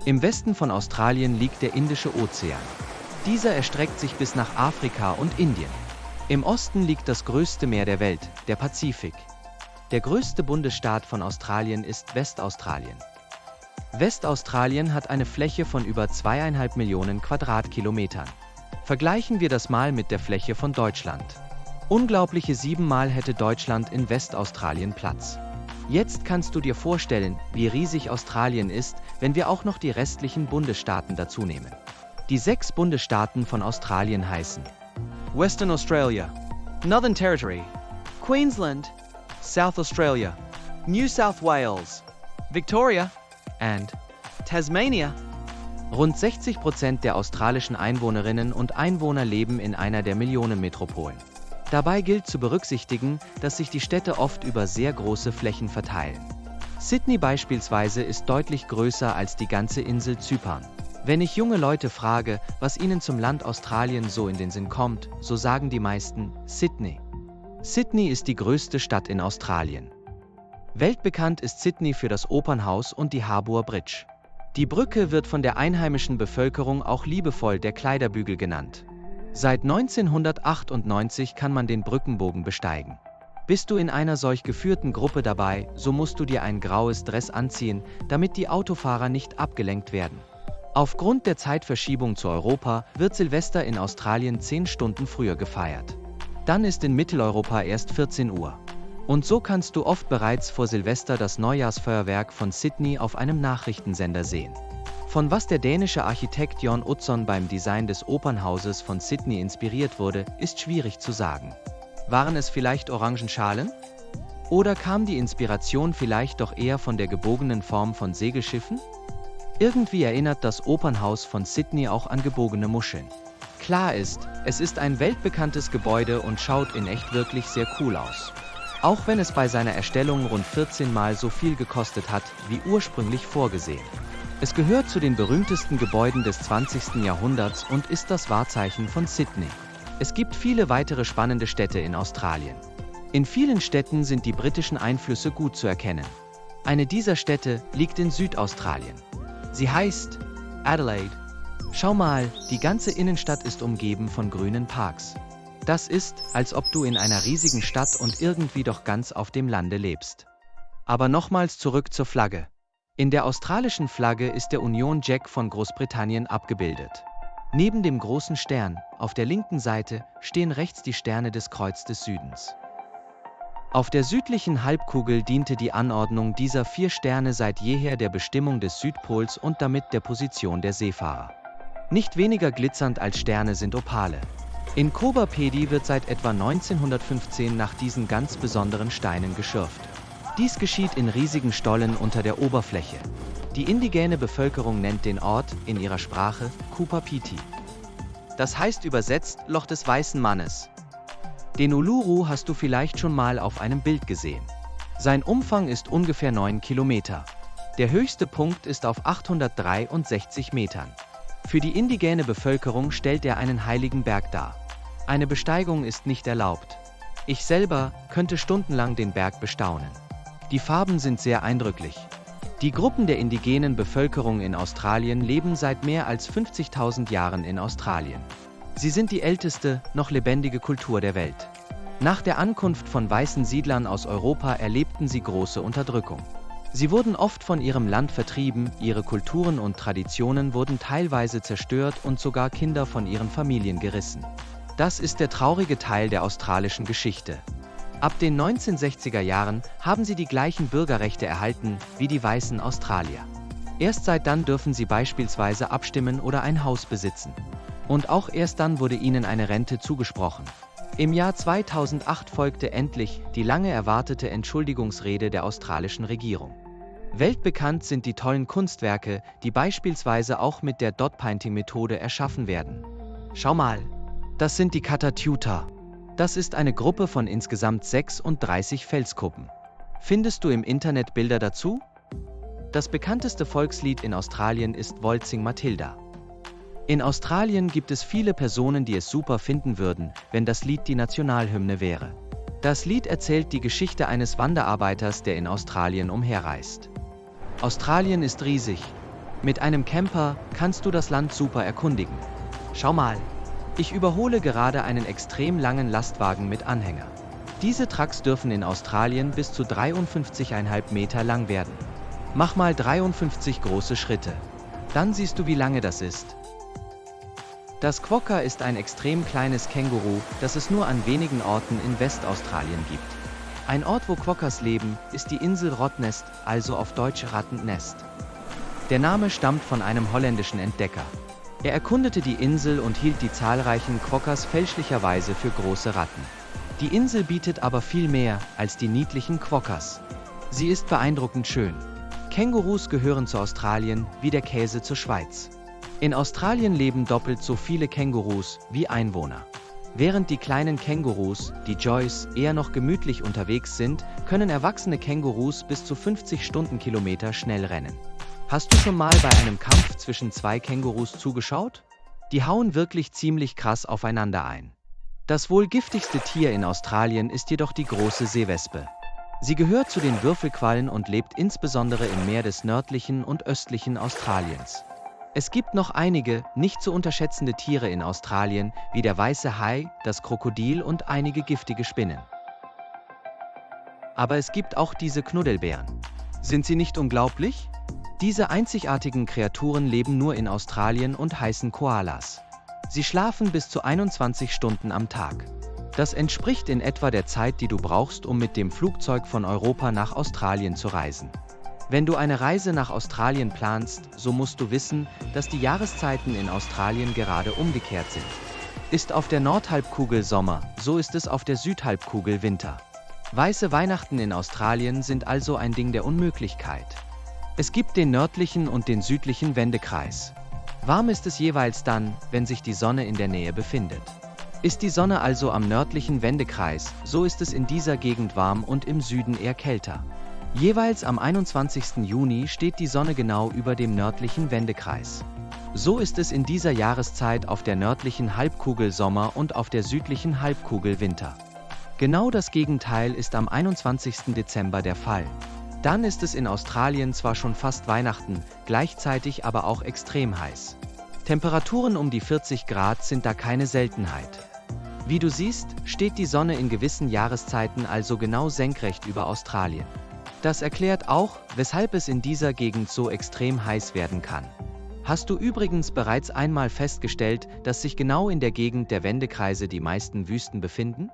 Im Westen von Australien liegt der Indische Ozean. Dieser erstreckt sich bis nach Afrika und Indien. Im Osten liegt das größte Meer der Welt, der Pazifik. Der größte Bundesstaat von Australien ist Westaustralien. Westaustralien hat eine Fläche von über 2,5 Millionen Quadratkilometern. Vergleichen wir das mal mit der Fläche von Deutschland. Unglaubliche 7-mal hätte Deutschland in Westaustralien Platz. Jetzt kannst du dir vorstellen, wie riesig Australien ist, wenn wir auch noch die restlichen Bundesstaaten dazu nehmen. Die 6 Bundesstaaten von Australien heißen Western Australia, Northern Territory, Queensland, South Australia, New South Wales, Victoria und Tasmania. Rund 60% der australischen Einwohnerinnen und Einwohner leben in einer der Millionenmetropolen. Dabei gilt zu berücksichtigen, dass sich die Städte oft über sehr große Flächen verteilen. Sydney beispielsweise ist deutlich größer als die ganze Insel Zypern. Wenn ich junge Leute frage, was ihnen zum Land Australien so in den Sinn kommt, so sagen die meisten Sydney. Sydney ist die größte Stadt in Australien. Weltbekannt ist Sydney für das Opernhaus und die Harbour Bridge. Die Brücke wird von der einheimischen Bevölkerung auch liebevoll der Kleiderbügel genannt. Seit 1998 kann man den Brückenbogen besteigen. Bist du in einer solch geführten Gruppe dabei, so musst du dir ein graues Dress anziehen, damit die Autofahrer nicht abgelenkt werden. Aufgrund der Zeitverschiebung zu Europa wird Silvester in Australien 10 Stunden früher gefeiert. Dann ist in Mitteleuropa erst 14 Uhr. Und so kannst du oft bereits vor Silvester das Neujahrsfeuerwerk von Sydney auf einem Nachrichtensender sehen. Von was der dänische Architekt Jon Utzon beim Design des Opernhauses von Sydney inspiriert wurde, ist schwierig zu sagen. Waren es vielleicht Orangenschalen? Oder kam die Inspiration vielleicht doch eher von der gebogenen Form von Segelschiffen? Irgendwie erinnert das Opernhaus von Sydney auch an gebogene Muscheln. Klar ist, es ist ein weltbekanntes Gebäude und schaut in echt wirklich sehr cool aus. Auch wenn es bei seiner Erstellung rund 14 Mal so viel gekostet hat, wie ursprünglich vorgesehen. Es gehört zu den berühmtesten Gebäuden des 20. Jahrhunderts und ist das Wahrzeichen von Sydney. Es gibt viele weitere spannende Städte in Australien. In vielen Städten sind die britischen Einflüsse gut zu erkennen. Eine dieser Städte liegt in Südaustralien. Sie heißt Adelaide. Schau mal, die ganze Innenstadt ist umgeben von grünen Parks. Das ist, als ob du in einer riesigen Stadt und irgendwie doch ganz auf dem Lande lebst. Aber nochmals zurück zur Flagge. In der australischen Flagge ist der Union Jack von Großbritannien abgebildet. Neben dem großen Stern, auf der linken Seite, stehen rechts die Sterne des Kreuz des Südens. Auf der südlichen Halbkugel diente die Anordnung dieser 4 Sterne seit jeher der Bestimmung des Südpols und damit der Position der Seefahrer. Nicht weniger glitzernd als Sterne sind Opale. In Coober Pedy wird seit etwa 1915 nach diesen ganz besonderen Steinen geschürft. Dies geschieht in riesigen Stollen unter der Oberfläche. Die indigene Bevölkerung nennt den Ort, in ihrer Sprache, Coober Pedy. Das heißt übersetzt Loch des weißen Mannes. Den Uluru hast du vielleicht schon mal auf einem Bild gesehen. Sein Umfang ist ungefähr 9 Kilometer. Der höchste Punkt ist auf 863 Metern. Für die indigene Bevölkerung stellt er einen heiligen Berg dar. Eine Besteigung ist nicht erlaubt. Ich selber könnte stundenlang den Berg bestaunen. Die Farben sind sehr eindrücklich. Die Gruppen der indigenen Bevölkerung in Australien leben seit mehr als 50.000 Jahren in Australien. Sie sind die älteste, noch lebendige Kultur der Welt. Nach der Ankunft von weißen Siedlern aus Europa erlebten sie große Unterdrückung. Sie wurden oft von ihrem Land vertrieben, ihre Kulturen und Traditionen wurden teilweise zerstört und sogar Kinder von ihren Familien gerissen. Das ist der traurige Teil der australischen Geschichte. Ab den 1960er Jahren haben sie die gleichen Bürgerrechte erhalten wie die weißen Australier. Erst seit dann dürfen sie beispielsweise abstimmen oder ein Haus besitzen. Und auch erst dann wurde ihnen eine Rente zugesprochen. Im Jahr 2008 folgte endlich die lange erwartete Entschuldigungsrede der australischen Regierung. Weltbekannt sind die tollen Kunstwerke, die beispielsweise auch mit der Dot-Painting-Methode erschaffen werden. Schau mal, das sind die Kata Tjuta. Das ist eine Gruppe von insgesamt 36 Felskuppen. Findest du im Internet Bilder dazu? Das bekannteste Volkslied in Australien ist Waltzing Matilda. In Australien gibt es viele Personen, die es super finden würden, wenn das Lied die Nationalhymne wäre. Das Lied erzählt die Geschichte eines Wanderarbeiters, der in Australien umherreist. Australien ist riesig. Mit einem Camper kannst du das Land super erkundigen. Schau mal, ich überhole gerade einen extrem langen Lastwagen mit Anhänger. Diese Trucks dürfen in Australien bis zu 53,5 Meter lang werden. Mach mal 53 große Schritte. Dann siehst du, wie lange das ist. Das Quokka ist ein extrem kleines Känguru, das es nur an wenigen Orten in Westaustralien gibt. Ein Ort, wo Quokkas leben, ist die Insel Rottnest, also auf Deutsch Rattennest. Der Name stammt von einem holländischen Entdecker. Er erkundete die Insel und hielt die zahlreichen Quokkas fälschlicherweise für große Ratten. Die Insel bietet aber viel mehr als die niedlichen Quokkas. Sie ist beeindruckend schön. Kängurus gehören zu Australien wie der Käse zur Schweiz. In Australien leben doppelt so viele Kängurus wie Einwohner. Während die kleinen Kängurus, die Joys, eher noch gemütlich unterwegs sind, können erwachsene Kängurus bis zu 50 Stundenkilometer schnell rennen. Hast du schon mal bei einem Kampf zwischen zwei Kängurus zugeschaut? Die hauen wirklich ziemlich krass aufeinander ein. Das wohl giftigste Tier in Australien ist jedoch die große Seewespe. Sie gehört zu den Würfelquallen und lebt insbesondere im Meer des nördlichen und östlichen Australiens. Es gibt noch einige, nicht zu unterschätzende Tiere in Australien, wie der weiße Hai, das Krokodil und einige giftige Spinnen. Aber es gibt auch diese Knuddelbären. Sind sie nicht unglaublich? Diese einzigartigen Kreaturen leben nur in Australien und heißen Koalas. Sie schlafen bis zu 21 Stunden am Tag. Das entspricht in etwa der Zeit, die du brauchst, um mit dem Flugzeug von Europa nach Australien zu reisen. Wenn du eine Reise nach Australien planst, so musst du wissen, dass die Jahreszeiten in Australien gerade umgekehrt sind. Ist auf der Nordhalbkugel Sommer, so ist es auf der Südhalbkugel Winter. Weiße Weihnachten in Australien sind also ein Ding der Unmöglichkeit. Es gibt den nördlichen und den südlichen Wendekreis. Warm ist es jeweils dann, wenn sich die Sonne in der Nähe befindet. Ist die Sonne also am nördlichen Wendekreis, so ist es in dieser Gegend warm und im Süden eher kälter. Jeweils am 21. Juni steht die Sonne genau über dem nördlichen Wendekreis. So ist es in dieser Jahreszeit auf der nördlichen Halbkugel Sommer und auf der südlichen Halbkugel Winter. Genau das Gegenteil ist am 21. Dezember der Fall. Dann ist es in Australien zwar schon fast Weihnachten, gleichzeitig aber auch extrem heiß. Temperaturen um die 40 Grad sind da keine Seltenheit. Wie du siehst, steht die Sonne in gewissen Jahreszeiten also genau senkrecht über Australien. Das erklärt auch, weshalb es in dieser Gegend so extrem heiß werden kann. Hast du übrigens bereits einmal festgestellt, dass sich genau in der Gegend der Wendekreise die meisten Wüsten befinden?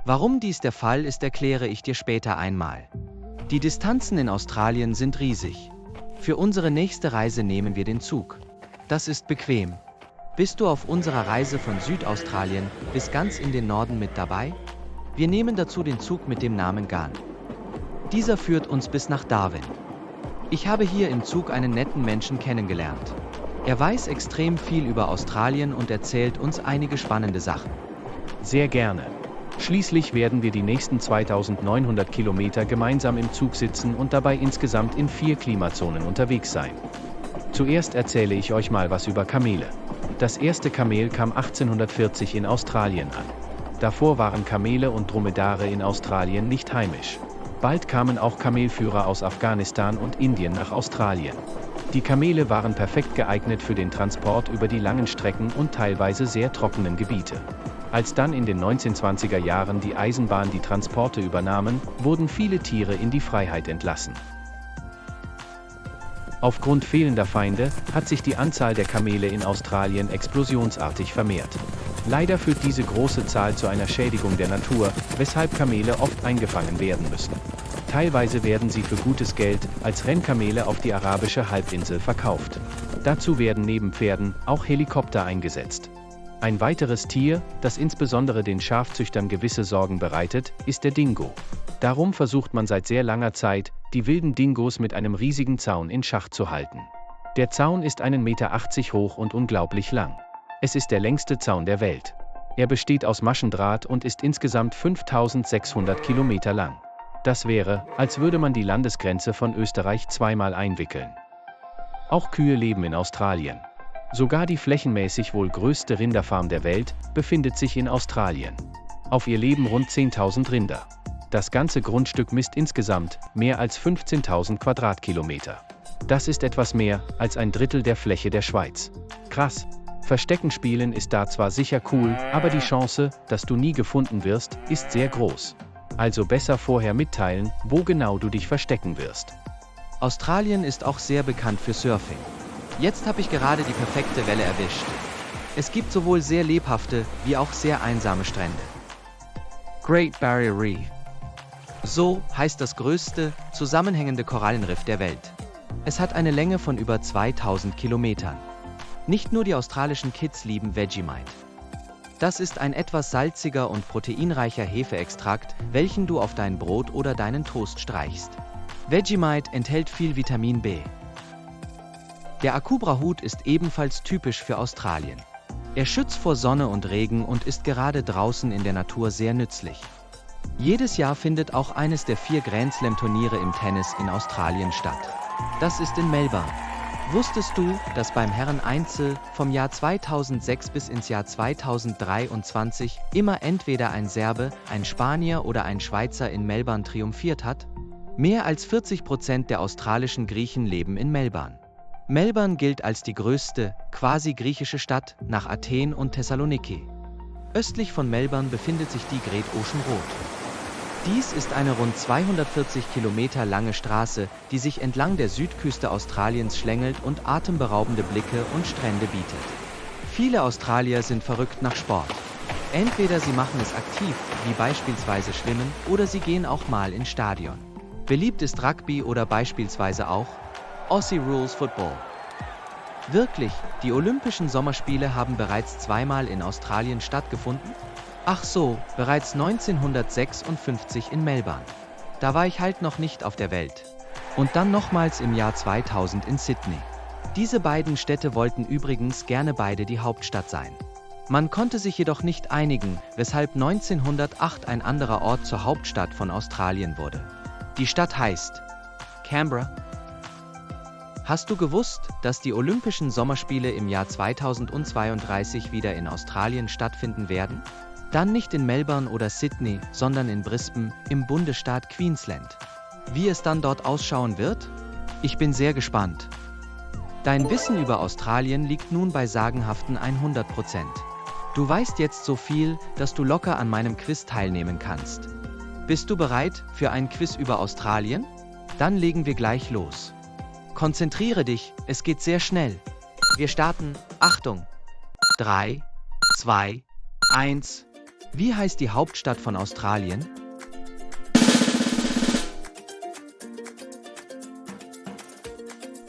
Warum dies der Fall ist, erkläre ich dir später einmal. Die Distanzen in Australien sind riesig. Für unsere nächste Reise nehmen wir den Zug. Das ist bequem. Bist du auf unserer Reise von Südaustralien bis ganz in den Norden mit dabei? Wir nehmen dazu den Zug mit dem Namen Ghan. Dieser führt uns bis nach Darwin. Ich habe hier im Zug einen netten Menschen kennengelernt. Er weiß extrem viel über Australien und erzählt uns einige spannende Sachen. Sehr gerne. Schließlich werden wir die nächsten 2900 Kilometer gemeinsam im Zug sitzen und dabei insgesamt in 4 Klimazonen unterwegs sein. Zuerst erzähle ich euch mal was über Kamele. Das erste Kamel kam 1840 in Australien an. Davor waren Kamele und Dromedare in Australien nicht heimisch. Bald kamen auch Kamelführer aus Afghanistan und Indien nach Australien. Die Kamele waren perfekt geeignet für den Transport über die langen Strecken und teilweise sehr trockenen Gebiete. Als dann in den 1920er Jahren die Eisenbahn die Transporte übernahmen, wurden viele Tiere in die Freiheit entlassen. Aufgrund fehlender Feinde hat sich die Anzahl der Kamele in Australien explosionsartig vermehrt. Leider führt diese große Zahl zu einer Schädigung der Natur, weshalb Kamele oft eingefangen werden müssen. Teilweise werden sie für gutes Geld als Rennkamele auf die arabische Halbinsel verkauft. Dazu werden neben Pferden auch Helikopter eingesetzt. Ein weiteres Tier, das insbesondere den Schafzüchtern gewisse Sorgen bereitet, ist der Dingo. Darum versucht man seit sehr langer Zeit, die wilden Dingos mit einem riesigen Zaun in Schach zu halten. Der Zaun ist 1,80 Meter hoch und unglaublich lang. Es ist der längste Zaun der Welt. Er besteht aus Maschendraht und ist insgesamt 5600 Kilometer lang. Das wäre, als würde man die Landesgrenze von Österreich zweimal einwickeln. Auch Kühe leben in Australien. Sogar die flächenmäßig wohl größte Rinderfarm der Welt befindet sich in Australien. Auf ihr leben rund 10.000 Rinder. Das ganze Grundstück misst insgesamt mehr als 15.000 Quadratkilometer. Das ist etwas mehr als ein Drittel der Fläche der Schweiz. Krass. Verstecken spielen ist da zwar sicher cool, aber die Chance, dass du nie gefunden wirst, ist sehr groß. Also besser vorher mitteilen, wo genau du dich verstecken wirst. Australien ist auch sehr bekannt für Surfing. Jetzt habe ich gerade die perfekte Welle erwischt. Es gibt sowohl sehr lebhafte, wie auch sehr einsame Strände. Great Barrier Reef. So heißt das größte, zusammenhängende Korallenriff der Welt. Es hat eine Länge von über 2000 Kilometern. Nicht nur die australischen Kids lieben Vegemite. Das ist ein etwas salziger und proteinreicher Hefeextrakt, welchen du auf dein Brot oder deinen Toast streichst. Vegemite enthält viel Vitamin B. Der Akubra-Hut ist ebenfalls typisch für Australien. Er schützt vor Sonne und Regen und ist gerade draußen in der Natur sehr nützlich. Jedes Jahr findet auch eines der 4 Grand Slam-Turniere im Tennis in Australien statt. Das ist in Melbourne. Wusstest du, dass beim Herren-Einzel vom Jahr 2006 bis ins Jahr 2023 immer entweder ein Serbe, ein Spanier oder ein Schweizer in Melbourne triumphiert hat? Mehr als 40% der australischen Griechen leben in Melbourne. Melbourne gilt als die größte, quasi griechische Stadt, nach Athen und Thessaloniki. Östlich von Melbourne befindet sich die Great Ocean Road. Dies ist eine rund 240 Kilometer lange Straße, die sich entlang der Südküste Australiens schlängelt und atemberaubende Blicke und Strände bietet. Viele Australier sind verrückt nach Sport. Entweder sie machen es aktiv, wie beispielsweise Schwimmen, oder sie gehen auch mal ins Stadion. Beliebt ist Rugby oder beispielsweise auch Aussie Rules Football. Wirklich, die Olympischen Sommerspiele haben bereits 2-mal in Australien stattgefunden? Ach so, bereits 1956 in Melbourne. Da war ich halt noch nicht auf der Welt. Und dann nochmals im Jahr 2000 in Sydney. Diese beiden Städte wollten übrigens gerne beide die Hauptstadt sein. Man konnte sich jedoch nicht einigen, weshalb 1908 ein anderer Ort zur Hauptstadt von Australien wurde. Die Stadt heißt Canberra. Hast du gewusst, dass die Olympischen Sommerspiele im Jahr 2032 wieder in Australien stattfinden werden? Dann nicht in Melbourne oder Sydney, sondern in Brisbane, im Bundesstaat Queensland. Wie es dann dort ausschauen wird? Ich bin sehr gespannt. Dein Wissen über Australien liegt nun bei sagenhaften 100%. Du weißt jetzt so viel, dass du locker an meinem Quiz teilnehmen kannst. Bist du bereit für ein Quiz über Australien? Dann legen wir gleich los. Konzentriere dich, es geht sehr schnell. Wir starten, Achtung! 3, 2, 1. Wie heißt die Hauptstadt von Australien?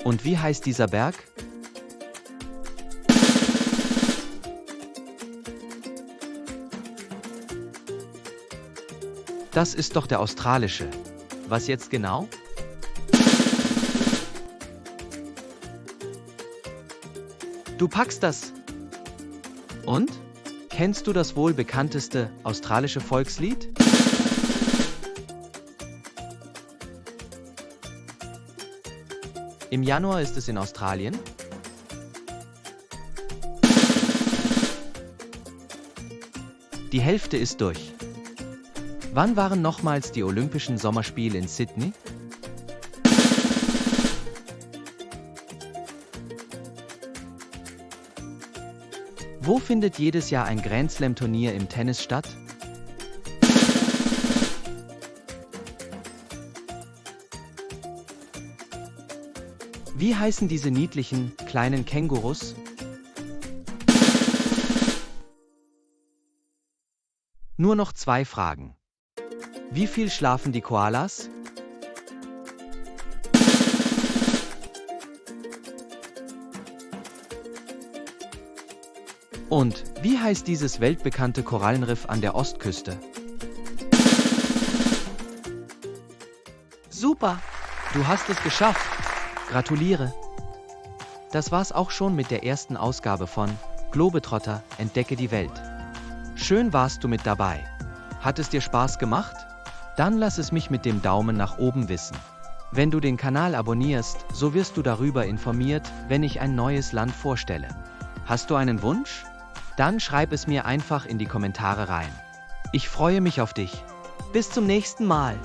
Und wie heißt dieser Berg? Das ist doch der australische. Was jetzt genau? Du packst das. Und? Kennst du das wohl bekannteste australische Volkslied? Im Januar ist es in Australien. Die Hälfte ist durch. Wann waren nochmals die Olympischen Sommerspiele in Sydney? Wo findet jedes Jahr ein Grand Slam-Turnier im Tennis statt? Wie heißen diese niedlichen, kleinen Kängurus? Nur noch 2 Fragen. Wie viel schlafen die Koalas? Und wie heißt dieses weltbekannte Korallenriff an der Ostküste? Super! Du hast es geschafft! Gratuliere! Das war's auch schon mit der ersten Ausgabe von Globetrotter, entdecke die Welt. Schön warst du mit dabei. Hat es dir Spaß gemacht? Dann lass es mich mit dem Daumen nach oben wissen. Wenn du den Kanal abonnierst, so wirst du darüber informiert, wenn ich ein neues Land vorstelle. Hast du einen Wunsch? Dann schreib es mir einfach in die Kommentare rein. Ich freue mich auf dich. Bis zum nächsten Mal.